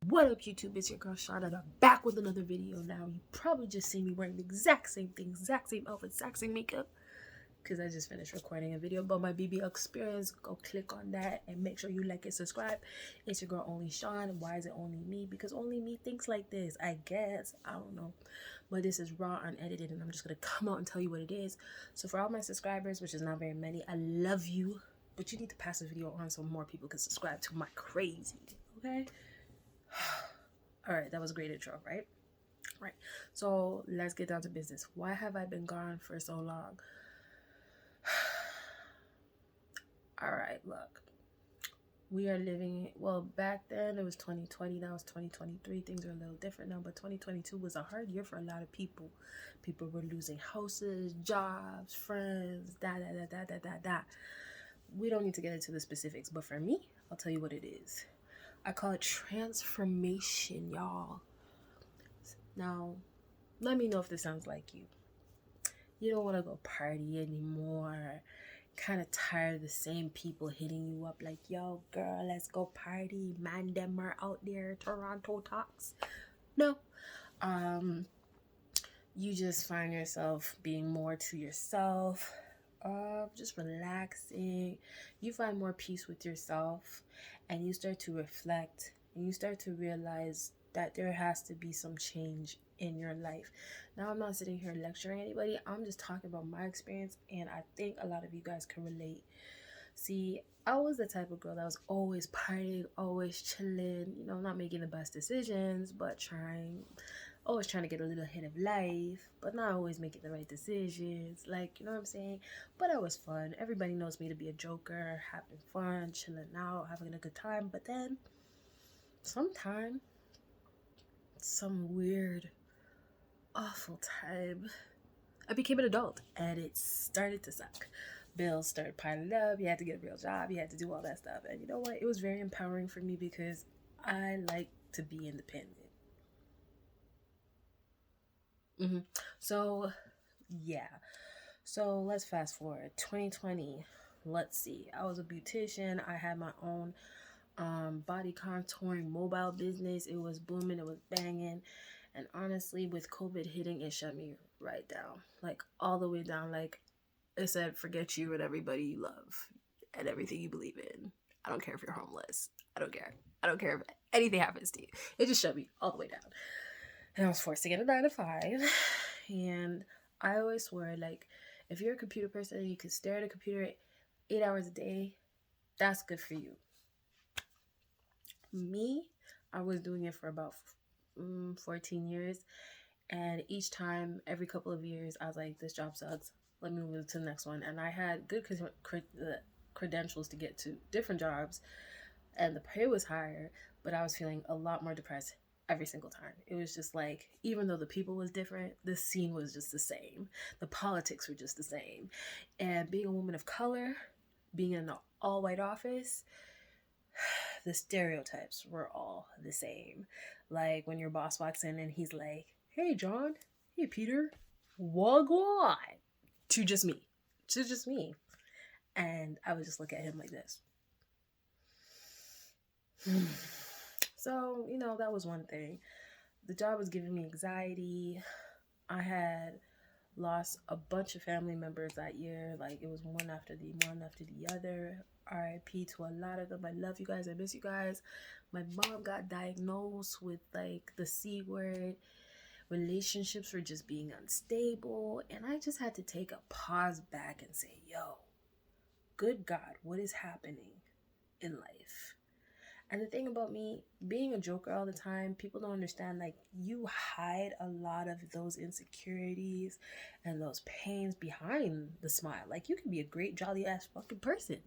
What up, YouTube? It's your girl Shauna, and I'm back with another video. Now, you probably just see me wearing the exact same thing, exact same outfit, exact same makeup, because I just finished recording a video about my BBL experience. Go click on that and make sure you like and subscribe. It's your girl Only Sean. Why is it only me? Because only me thinks like this, I guess. I don't know. But this is raw, unedited, and I'm just going to come out and tell you what it is. So for all my subscribers, which is not very many, I love you. But you need to pass the video on so more people can subscribe to my crazy, okay? All right, that was a great intro, right? So let's get down to business. Why have I been gone for so long? All right, look, we are living, well, back then it was 2020, now it's 2023. Things are a little different now, but 2022 was a hard year for a lot of people. People were losing houses, jobs, friends, We don't need to get into the specifics, but for me, I'll tell you what it is. I call it transformation, y'all. Now, let me know if this sounds like you. You don't want to go party anymore. Kind of tired of the same people hitting you up like, yo, girl, let's go party. Man, them are out there, Toronto talks. No. You just find yourself being more to yourself, just relaxing. You find more peace with yourself, and you start to reflect, and you start to realize that there has to be some change in your life. Now, I'm not sitting here lecturing anybody. I'm just talking about my experience, and I think a lot of you guys can relate. See, I was the type of girl that was always partying, always chilling, not making the best decisions, but always trying to get a little ahead of life, but not always making the right decisions. Like, you know what I'm saying? But it was fun. Everybody knows me to be a joker, having fun, chilling out, having a good time. But then, sometime, some weird, awful time, I became an adult, and it started to suck. Bills started piling up. You had to get a real job. You had to do all that stuff. And you know what? It was very empowering for me because I like to be independent. So, yeah. So let's fast forward. 2020. Let's see. I was a beautician. I had my own body contouring mobile business. It was booming. It was banging. And honestly, with COVID hitting, it shut me right down. Like, all the way down. Like, it said, forget you and everybody you love and everything you believe in. I don't care if you're homeless. I don't care. I don't care if anything happens to you. It just shut me all the way down. And I was forced to get a 9 to 5. And I always swear, like, if you're a computer person and you can stare at a computer 8 hours a day, that's good for you. Me, I was doing it for about 14 years. And each time, every couple of years, I was like, this job sucks. Let me move to the next one. And I had good credentials to get to different jobs. And the pay was higher, but I was feeling a lot more depressed every single time. It was just like, even though the people was different, the scene was just the same. The politics were just the same. And being a woman of color, being in an all-white office, the stereotypes were all the same. Like when your boss walks in and he's like, hey, John, hey, Peter, wagwan, to just me. And I would just look at him like this. So, that was one thing. The job was giving me anxiety. I had lost a bunch of family members that year. Like, it was one after the other. RIP to a lot of them. I love you guys. I miss you guys. My mom got diagnosed with, like, the C word. Relationships were just being unstable. And I just had to take a pause back and say, yo, good God, what is happening in life? And the thing about me being a joker all the time, people don't understand, like, you hide a lot of those insecurities and those pains behind the smile. Like, you can be a great, jolly ass fucking person.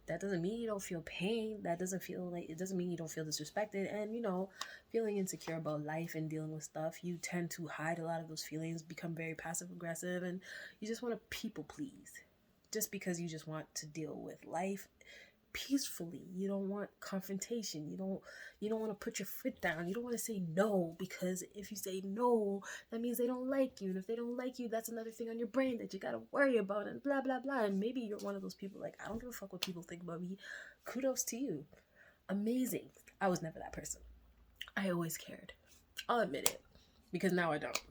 That doesn't mean you don't feel pain. It doesn't mean you don't feel disrespected. And, feeling insecure about life and dealing with stuff, you tend to hide a lot of those feelings, become very passive aggressive, and you just want to people please. Just because you just want to deal with life peacefully. You don't want confrontation. You don't want to put your foot down. You don't want to say no, because if you say no, that means they don't like you. And if they don't like you, that's another thing on your brain that you got to worry about, and blah, blah, blah. And maybe you're one of those people like, I don't give a fuck what people think about me. Kudos to you. Amazing. I was never that person. I always cared. I'll admit it, because now I don't.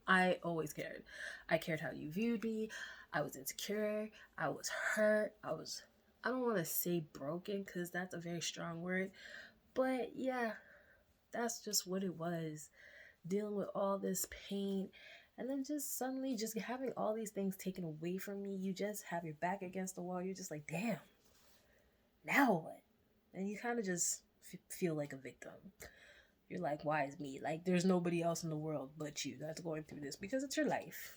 I always cared. I cared how you viewed me. I was insecure. I was hurt. I don't want to say broken because that's a very strong word. But yeah, that's just what it was. Dealing with all this pain and then just suddenly just having all these things taken away from me. You just have your back against the wall. You're just like, damn, now what? And you kind of just feel like a victim. You're like, why is me? Like, there's nobody else in the world but you that's going through this because it's your life.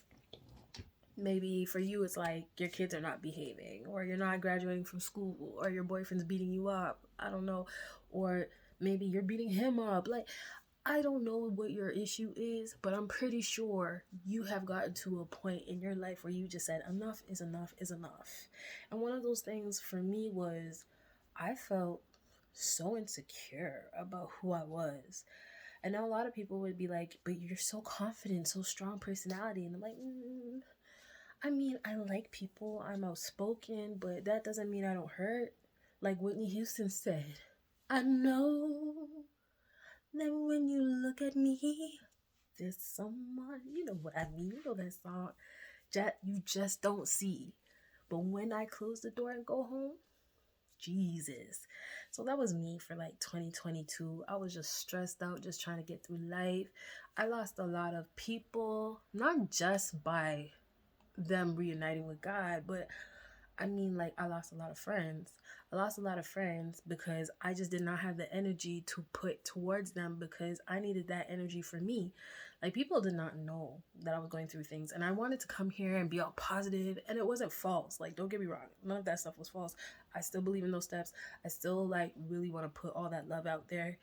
Maybe for you, it's like your kids are not behaving, or you're not graduating from school, or your boyfriend's beating you up. I don't know. Or maybe you're beating him up. Like, I don't know what your issue is, but I'm pretty sure you have gotten to a point in your life where you just said, enough is enough is enough. And one of those things for me was I felt so insecure about who I was. And now a lot of people would be like, but you're so confident, so strong personality. And I'm like, I mean, I like people, I'm outspoken, but that doesn't mean I don't hurt. Like Whitney Houston said, I know that when you look at me, there's someone, you know what I mean, you know that song, that you just don't see. But when I close the door and go home, Jesus. So that was me for like 2022. I was just stressed out, just trying to get through life. I lost a lot of people, not just by them reuniting with God, but I mean, like, I lost a lot of friends. I lost a lot of friends because I just did not have the energy to put towards them because I needed that energy for me. Like, people did not know that I was going through things, and I wanted to come here and be all positive, and it wasn't false. Like, don't get me wrong. None of that stuff was false. I still believe in those steps. I still, like, really want to put all that love out there.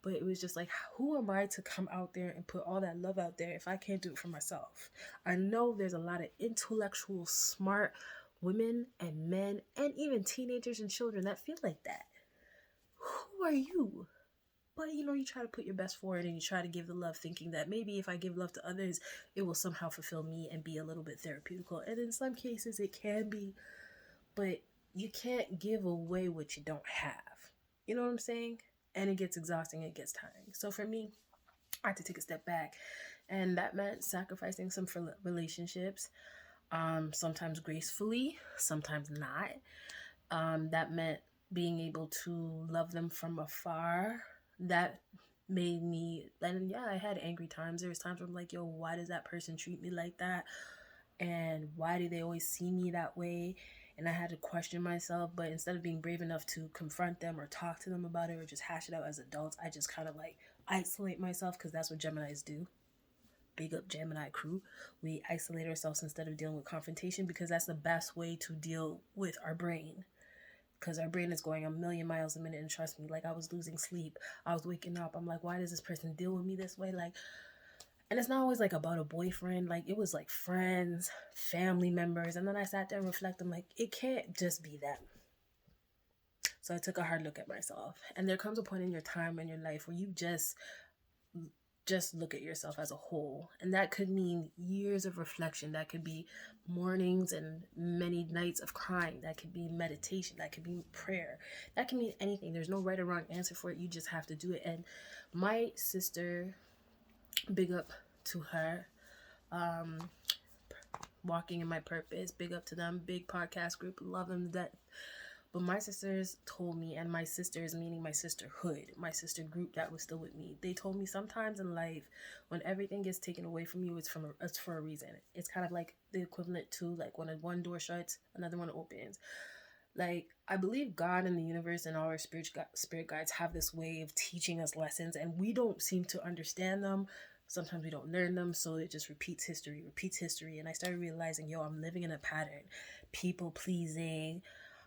But it was just like, who am I to come out there and put all that love out there if I can't do it for myself? I know there's a lot of intellectual, smart women and men and even teenagers and children that feel like that. Who are you? But you know, you try to put your best forward and you try to give the love, thinking that maybe if I give love to others, it will somehow fulfill me and be a little bit therapeutical. And in some cases, it can be, but you can't give away what you don't have. You know what I'm saying? And it gets exhausting, it gets tiring. So for me, I had to take a step back, and that meant sacrificing some for relationships, sometimes gracefully, sometimes not. That meant being able to love them from afar. That made me, and yeah, I had angry times. There was times where I'm like, yo, why does that person treat me like that? And why do they always see me that way? And I had to question myself, but instead of being brave enough to confront them or talk to them about it or just hash it out as adults, I just kind of like isolate myself, because that's what Geminis do. Big up Gemini crew. We isolate ourselves instead of dealing with confrontation, because that's the best way to deal with our brain. Because our brain is going a million miles a minute, and trust me, like, I was losing sleep. I was waking up. I'm like, why does this person deal with me this way? Like, and it's not always like about a boyfriend. Like, it was like friends, family members. And then I sat there and reflected. I'm like, it can't just be them. So I took a hard look at myself. And there comes a point in your time in your life where you just look at yourself as a whole. And that could mean years of reflection. That could be mornings and many nights of crying. That could be meditation. That could be prayer. That can mean anything. There's no right or wrong answer for it. You just have to do it. And my sister, big up to her, Walking in My Purpose, big up to them, big podcast group, love them to death. But my sisters told me, and my sisters, meaning my sisterhood, my sister group that was still with me, they told me sometimes in life, when everything gets taken away from you, it's for a reason. It's kind of like the equivalent to like when one door shuts, another one opens. Like, I believe God and the universe and all our spirit guides have this way of teaching us lessons, and we don't seem to understand them. Sometimes we don't learn them, so it just repeats history. And I started realizing, yo, I'm living in a pattern. People pleasing,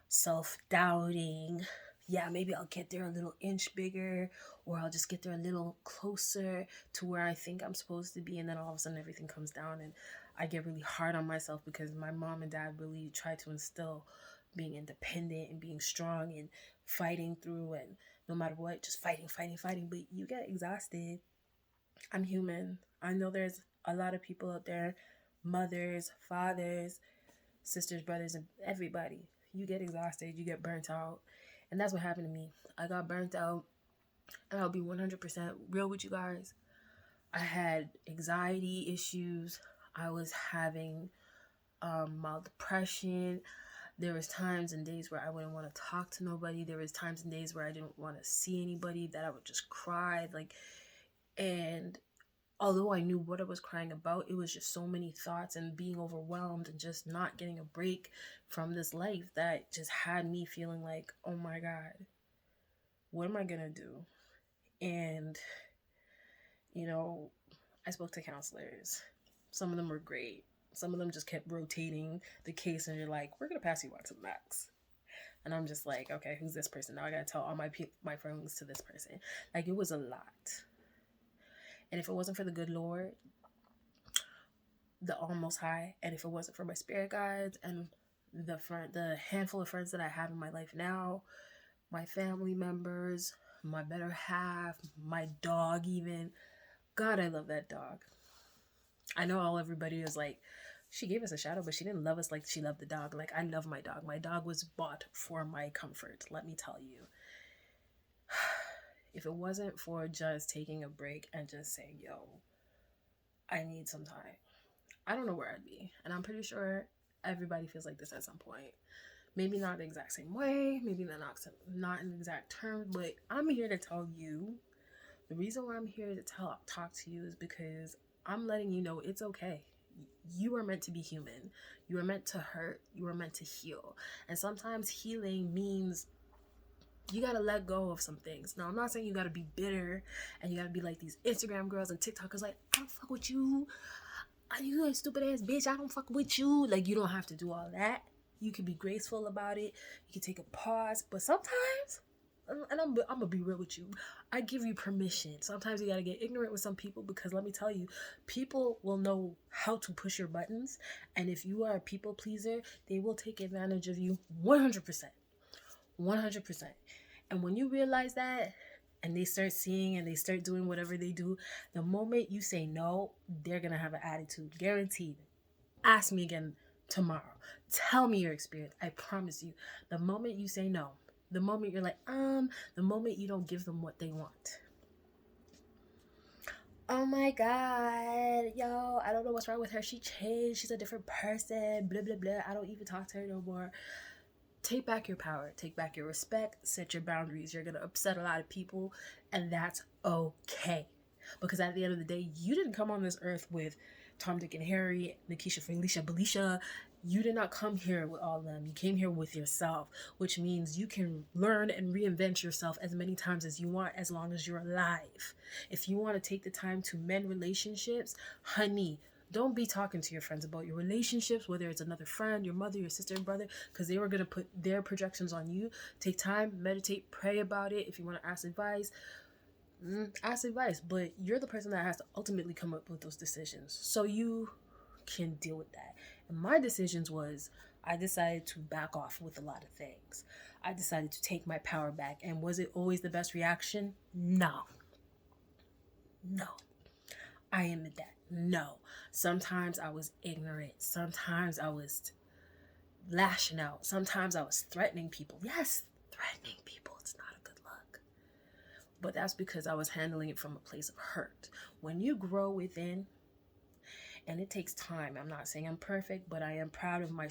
self-doubting. Yeah, maybe I'll get there a little inch bigger, or I'll just get there a little closer to where I think I'm supposed to be, and then all of a sudden everything comes down, and I get really hard on myself because my mom and dad really tried to instill being independent and being strong and fighting through, and no matter what, just fighting. But you get exhausted. I'm human. I know there's a lot of people out there, mothers, fathers, sisters, brothers, and everybody. You get exhausted, you get burnt out. And that's what happened to me. I got burnt out. And I'll be 100% real with you guys. I had anxiety issues. I was having mild depression. There was times and days where I wouldn't want to talk to nobody. There was times and days where I didn't want to see anybody, that I would just cry. And although I knew what I was crying about, it was just so many thoughts and being overwhelmed and just not getting a break from this life that just had me feeling like, oh my God, what am I gonna do? And, I spoke to counselors. Some of them were great. Some of them just kept rotating the case, and you're like, we're gonna pass you on to the next. And I'm just like, okay, who's this person? Now I gotta tell all my friends to this person. Like, it was a lot. And if it wasn't for the good Lord, the Almost High, and if it wasn't for my spirit guides and the handful of friends that I have in my life now, my family members, my better half, my dog even. God, I love that dog. I know everybody is like, she gave us a shadow, but she didn't love us like she loved the dog. Like, I love my dog. My dog was bought for my comfort, let me tell you. If it wasn't for just taking a break and just saying, yo, I need some time, I don't know where I'd be. And I'm pretty sure everybody feels like this at some point. Maybe not the exact same way, maybe not in the exact terms, but I'm here to tell you. The reason why I'm here to talk to you is because I'm letting you know it's okay. You are meant to be human. You are meant to hurt. You are meant to heal. And sometimes healing means you gotta let go of some things. Now, I'm not saying you gotta be bitter and you gotta be like these Instagram girls and TikTokers, like, I don't fuck with you. You a stupid ass bitch. I don't fuck with you. Like, you don't have to do all that. You can be graceful about it. You can take a pause. But sometimes, and I'm gonna be real with you, I give you permission. Sometimes you gotta get ignorant with some people, because let me tell you, people will know how to push your buttons. And if you are a people pleaser, they will take advantage of you 100%. 100%. And when you realize that, and they start seeing and they start doing whatever they do, the moment you say no, they're gonna have an attitude, guaranteed. Ask me again tomorrow. Tell me your experience. I promise you, the moment you say no, the moment you're like, the moment you don't give them what they want. Oh my God, yo, I don't know what's wrong with her. She changed. She's a different person. Blah, blah, blah. I don't even talk to her no more. Take back your power. Take back your respect. Set your boundaries. You're going to upset a lot of people, and that's okay. Because at the end of the day, you didn't come on this earth with Tom, Dick, and Harry, Nikisha, Felicia, Belisha. You did not come here with all of them. You came here with yourself, which means you can learn and reinvent yourself as many times as you want, as long as you're alive. If you want to take the time to mend relationships, honey, don't be talking to your friends about your relationships, whether it's another friend, your mother, your sister, and brother, because they were going to put their projections on you. Take time, meditate, pray about it. If you want to ask advice, but you're the person that has to ultimately come up with those decisions, so you can deal with that. And my decisions was, I decided to back off with a lot of things. I decided to take my power back. And was it always the best reaction? No. I admit that. No. Sometimes I was ignorant. Sometimes I was lashing out. Sometimes I was threatening people. Yes, threatening people. It's not a good look. But that's because I was handling it from a place of hurt. When you grow within, and it takes time. I'm not saying I'm perfect, but I am proud of my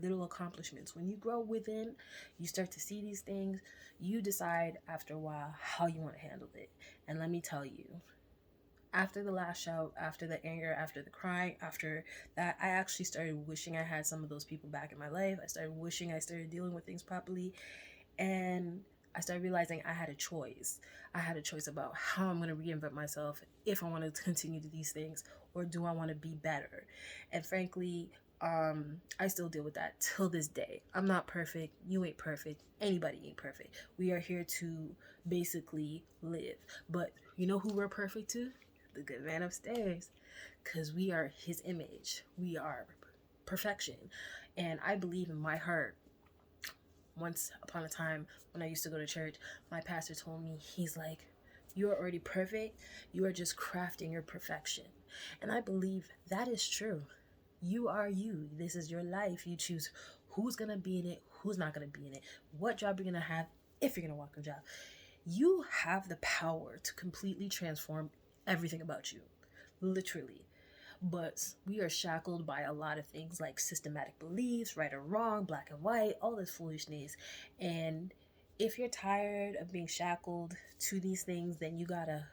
little accomplishments. When you grow within, you start to see these things. You decide after a while how you want to handle it. And let me tell you, after the lash out, after the anger, after the crying, after that, I actually started wishing I had some of those people back in my life. I started wishing I started dealing with things properly. And I started realizing I had a choice. I had a choice about how I'm going to reinvent myself, if I want to continue to these things, or do I want to be better? And frankly, I still deal with that till this day. I'm not perfect. You ain't perfect. Anybody ain't perfect. We are here to basically live. But you know who we're perfect to? The good man upstairs. Because we are his image. We are perfection. And I believe in my heart, once upon a time when I used to go to church, my pastor told me, he's like, you are already perfect. You are just crafting your perfection. And I believe that is true. You are you. This is your life. You choose who's going to be in it, who's not going to be in it, what job you're going to have, if you're going to walk a job. You have the power to completely transform everything about you, literally. But we are shackled by a lot of things like systematic beliefs, right or wrong, black and white, all this foolishness. And if you're tired of being shackled to these things, then you gotta,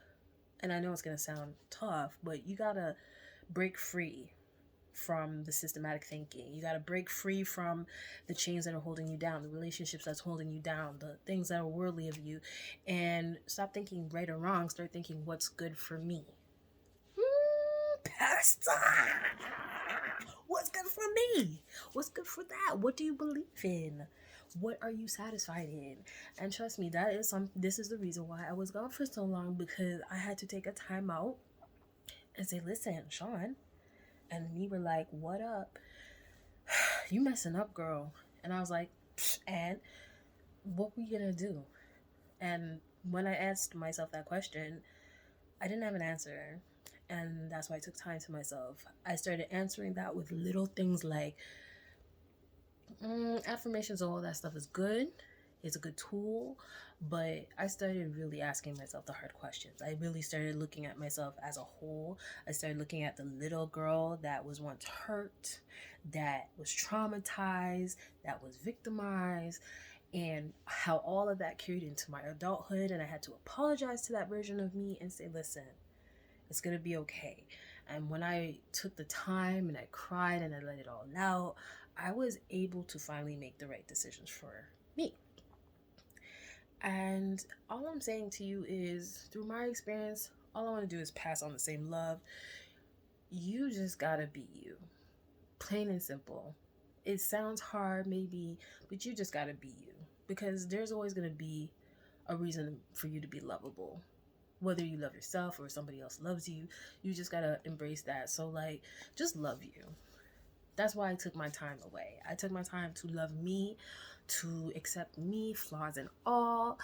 and I know it's gonna sound tough, but you gotta break free from the systematic thinking. You got to break free from the chains that are holding you down, the relationships that's holding you down, the things that are worldly of you, and stop thinking right or wrong. Start thinking what's good for me. Pastor, what's good for me? What's good for that? What do you believe in? What are you satisfied in? And trust me, this is the reason why I was gone for so long, because I had to take a time out and say, listen, Sean. And we were like, what up? You messing up, girl. And I was like, and what we gonna do? And when I asked myself that question, I didn't have an answer. And that's why I took time to myself. I started answering that with little things like, affirmations, all that stuff is good. It's a good tool, but I started really asking myself the hard questions. I really started looking at myself as a whole. I started looking at the little girl that was once hurt, that was traumatized, that was victimized, and how all of that carried into my adulthood. And I had to apologize to that version of me and say, listen, it's gonna be okay. And when I took the time and I cried and I let it all out, I was able to finally make the right decisions for me. And all I'm saying to you is, through my experience, all I want to do is pass on the same love. You just gotta be you. Plain and simple. It sounds hard, maybe, but you just gotta be you. Because there's always gonna be a reason for you to be lovable. Whether you love yourself or somebody else loves you, you just gotta embrace that. So, like, just love you. That's why I took my time away. I took my time to love me, to accept me, flaws and all,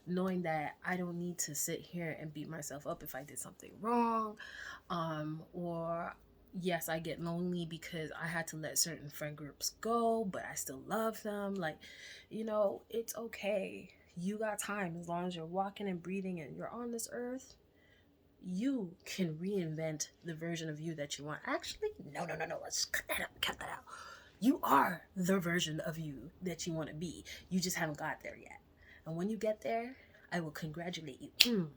knowing that I don't need to sit here and beat myself up if I did something wrong. Or yes, I get lonely because I had to let certain friend groups go, but I still love them. Like, it's okay. You got time. As long as you're walking and breathing and you're on this earth, you can reinvent the version of you that you want. Actually, no. Let's cut that out. You are the version of you that you want to be. You just haven't got there yet. And when you get there, I will congratulate you.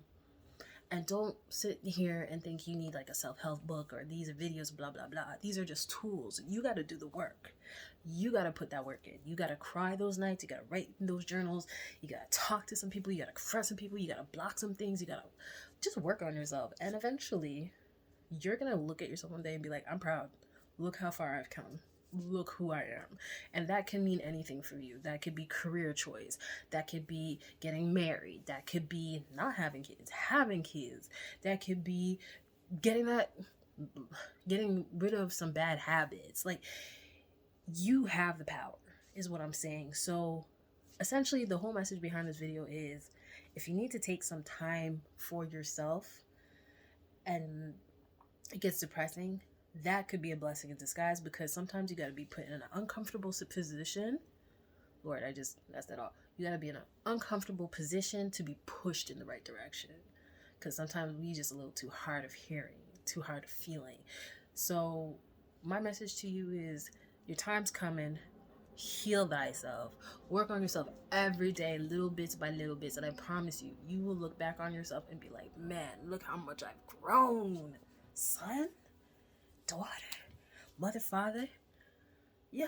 And don't sit here and think you need like a self-help book or these are videos, blah, blah, blah. These are just tools. You got to do the work. You got to put that work in. You got to cry those nights. You got to write in those journals. You got to talk to some people. You got to confront some people. You got to block some things. You got to just work on yourself. And eventually, you're going to look at yourself one day and be like, I'm proud. Look how far I've come. Look who I am. And that can mean anything for you. That could be career choice. That could be getting married. That could be not having kids, having kids. That could be getting rid of some bad habits. Like, you have the power, is what I'm saying. So essentially, the whole message behind this video is, if you need to take some time for yourself and it gets depressing, that could be a blessing in disguise, because sometimes you got to be put in an uncomfortable position. Lord, I just messed that up. You got to be in an uncomfortable position to be pushed in the right direction, because sometimes we just a little too hard of hearing, too hard of feeling. So my message to you is, your time's coming. Heal thyself. Work on yourself every day, little bits by little bits, and I promise you, you will look back on yourself and be like, man, look how much I've grown. Son, daughter, mother, father. Yo,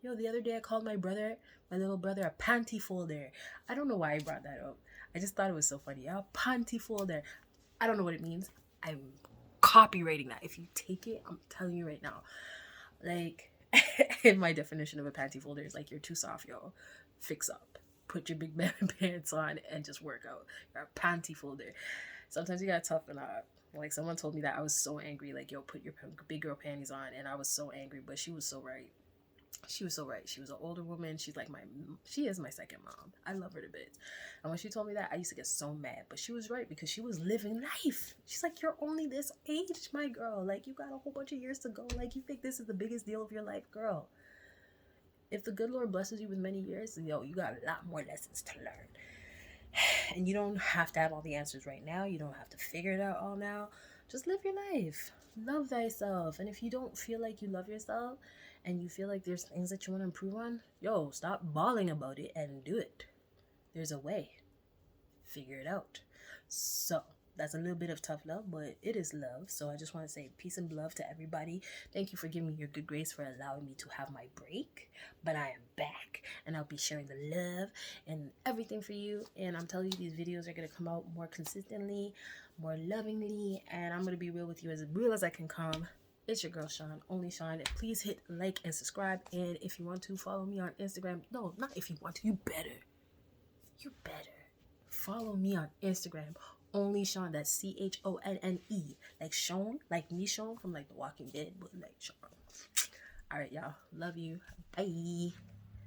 the other day I called my little brother, a panty folder. I don't know why I brought that up. I just thought it was so funny. A panty folder. I don't know what it means. I'm copywriting that. If you take it, I'm telling you right now. Like, my definition of a panty folder is like, you're too soft, yo. Fix up. Put your big man pants on and just work out. You're a panty folder. Sometimes you gotta toughen up. Like, someone told me that I was so angry. Like, yo, put your big girl panties on. And I was so angry, but she was so right. She was so right. She was an older woman. She is my second mom. I love her to bits. And when she told me that, I used to get so mad. But she was right, because she was living life. She's like, you're only this age, my girl. Like, you got a whole bunch of years to go. Like, you think this is the biggest deal of your life, girl. If the good Lord blesses you with many years, yo, you got a lot more lessons to learn. And you don't have to have all the answers right now. You don't have to figure it out all now. Just live your life. Love thyself. And if you don't feel like you love yourself and you feel like there's things that you want to improve on, yo, stop bawling about it and do it. There's a way. Figure it out. So that's a little bit of tough love, but it is love. So I just want to say peace and love to everybody. Thank you for giving me your good grace, for allowing me to have my break. But I am back, and I'll be sharing the love and everything for you. And I'm telling you, these videos are going to come out more consistently, more lovingly, and I'm going to be real as I can come. It's your girl Sean, only Sean. Please hit like and subscribe. And if you want to follow me on Instagram, no, not if you want to, you better follow me on Instagram, only Sean. That's CHONNE, like Sean, like Michonne from like The Walking Dead, but like Sean. All right, y'all, love you, bye.